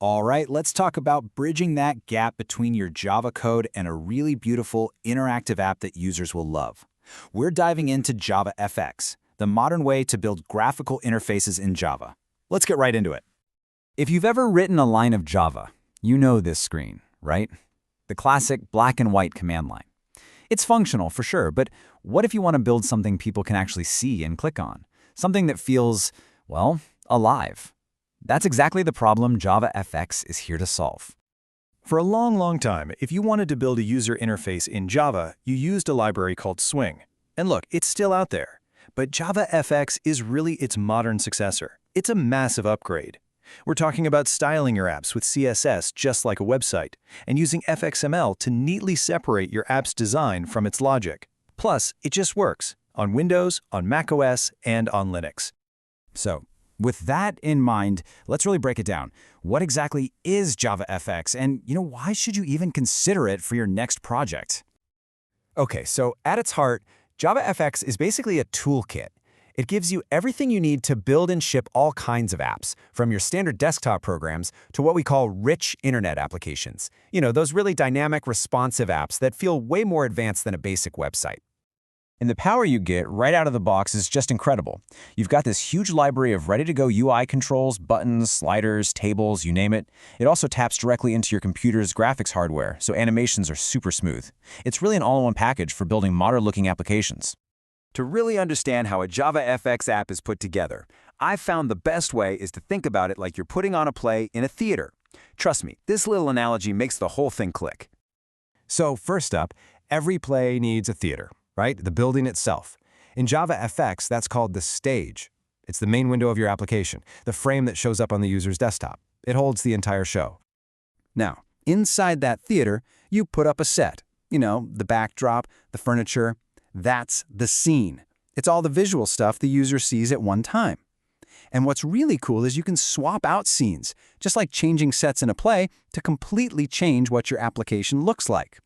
All right, let's talk about bridging that gap between your Java code and a really beautiful interactive app that users will love. We're diving into JavaFX, the modern way to build graphical interfaces in Java. Let's get right into it. If you've ever written a line of Java, you know this screen, right? The classic black and white command line. It's functional for sure, but what if you want to build something people can actually see and click on? Something that feels, well, alive. That's exactly the problem JavaFX is here to solve. For a long time, if you wanted to build a user interface in Java, you used a library called Swing. And look, it's still out there. But JavaFX is really its modern successor. It's a massive upgrade. We're talking about styling your apps with CSS just like a website, and using FXML to neatly separate your app's design from its logic. Plus, it just works on Windows, on macOS, and on Linux. So, with that in mind, let's really break it down. What exactly is JavaFX, and why should you even consider it for your next project? Okay, so at its heart, JavaFX is basically a toolkit. It gives you everything you need to build and ship all kinds of apps, from your standard desktop programs to what we call rich internet applications. Those really dynamic, responsive apps that feel way more advanced than a basic website. And the power you get right out of the box is just incredible. You've got this huge library of ready-to-go UI controls, buttons, sliders, tables, you name it. It also taps directly into your computer's graphics hardware, so animations are super smooth. It's really an all-in-one package for building modern-looking applications. To really understand how a JavaFX app is put together, I've found the best way is to think about it like you're putting on a play in a theater. Trust me, this little analogy makes the whole thing click. So first up, every play needs a theater. Right? The building itself. In JavaFX, that's called the stage. It's the main window of your application, the frame that shows up on the user's desktop. It holds the entire show. Now, inside that theater, you put up a set. The backdrop, the furniture. That's the scene. It's all the visual stuff the user sees at one time. And what's really cool is you can swap out scenes, just like changing sets in a play, to completely change what your application looks like.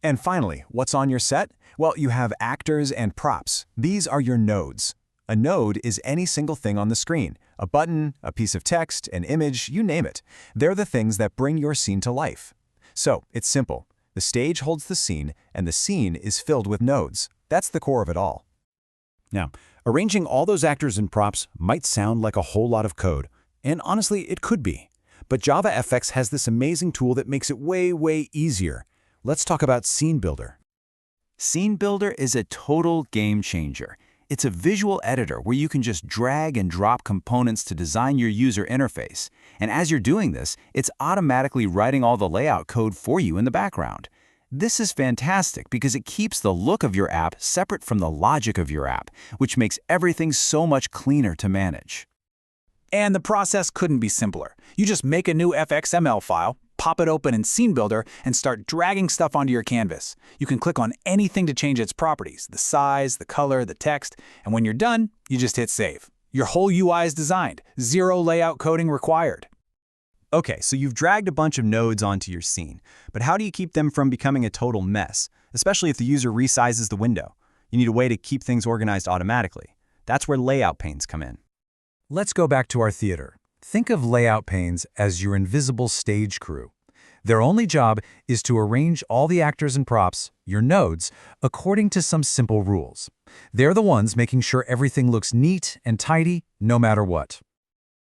And finally, what's on your set? Well, you have actors and props. These are your nodes. A node is any single thing on the screen. A button, a piece of text, an image, you name it. They're the things that bring your scene to life. So, it's simple. The stage holds the scene, and the scene is filled with nodes. That's the core of it all. Now, arranging all those actors and props might sound like a whole lot of code. And honestly, it could be. But JavaFX has this amazing tool that makes it way easier. Let's talk about Scene Builder. Scene Builder is a total game changer. It's a visual editor where you can just drag and drop components to design your user interface. And as you're doing this, it's automatically writing all the layout code for you in the background. This is fantastic because it keeps the look of your app separate from the logic of your app, which makes everything so much cleaner to manage. And the process couldn't be simpler. You just make a new FXML file, pop it open in Scene Builder, and start dragging stuff onto your canvas. You can click on anything to change its properties, the size, the color, the text, and when you're done, you just hit Save. Your whole UI is designed, zero layout coding required. Okay, so you've dragged a bunch of nodes onto your scene, but how do you keep them from becoming a total mess, especially if the user resizes the window? You need a way to keep things organized automatically. That's where layout panes come in. Let's go back to our theater. Think of layout panes as your invisible stage crew. Their only job is to arrange all the actors and props, your nodes, according to some simple rules. They're the ones making sure everything looks neat and tidy, no matter what.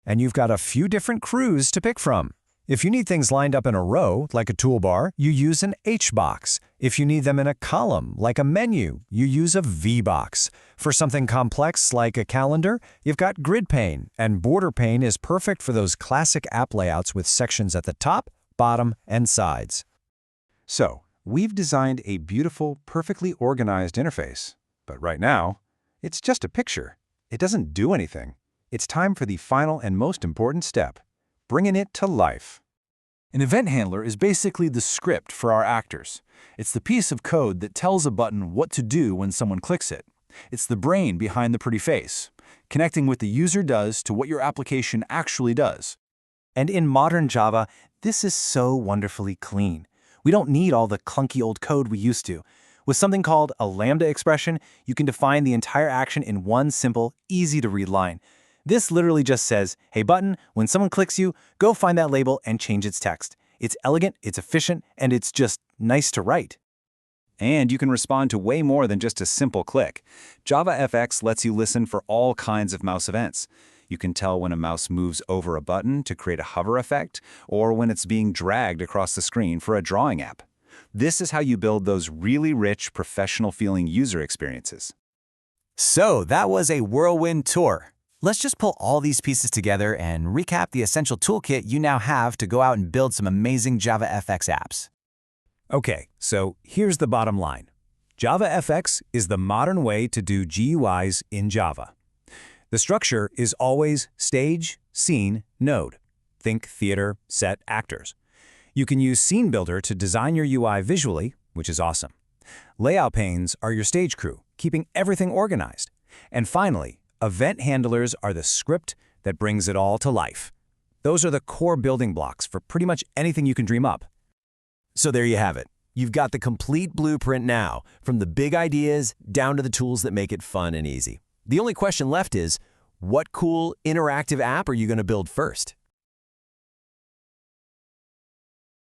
And you've got a few different crews to pick from. If you need things lined up in a row, like a toolbar, you use an H-box. If you need them in a column, like a menu, you use a V-box. For something complex, like a calendar, you've got grid pane, and border pane is perfect for those classic app layouts with sections at the top, bottom, and sides. So, we've designed a beautiful, perfectly organized interface. But right now, it's just a picture. It doesn't do anything. It's time for the final and most important step. Bringing it to life. An event handler is basically the script for our actors. It's the piece of code that tells a button what to do when someone clicks it. It's the brain behind the pretty face, connecting what the user does to what your application actually does. And in modern Java, this is so wonderfully clean. We don't need all the clunky old code we used to. With something called a lambda expression, you can define the entire action in one simple, easy-to-read line. This literally just says, hey button, when someone clicks you, go find that label and change its text. It's elegant, it's efficient, and it's just nice to write. And you can respond to way more than just a simple click. JavaFX lets you listen for all kinds of mouse events. You can tell when a mouse moves over a button to create a hover effect, or when it's being dragged across the screen for a drawing app. This is how you build those really rich, professional-feeling user experiences. So that was a whirlwind tour. Let's just pull all these pieces together and recap the essential toolkit you now have to go out and build some amazing JavaFX apps. Okay, so here's the bottom line. JavaFX is the modern way to do GUIs in Java. The structure is always stage, scene, node. Think theater, set, actors. You can use Scene Builder to design your UI visually, which is awesome. Layout panes are your stage crew, keeping everything organized. And finally, event handlers are the script that brings it all to life. Those are the core building blocks for pretty much anything you can dream up. So there you have it. You've got the complete blueprint now, from the big ideas down to the tools that make it fun and easy. The only question left is, what cool interactive app are you going to build first?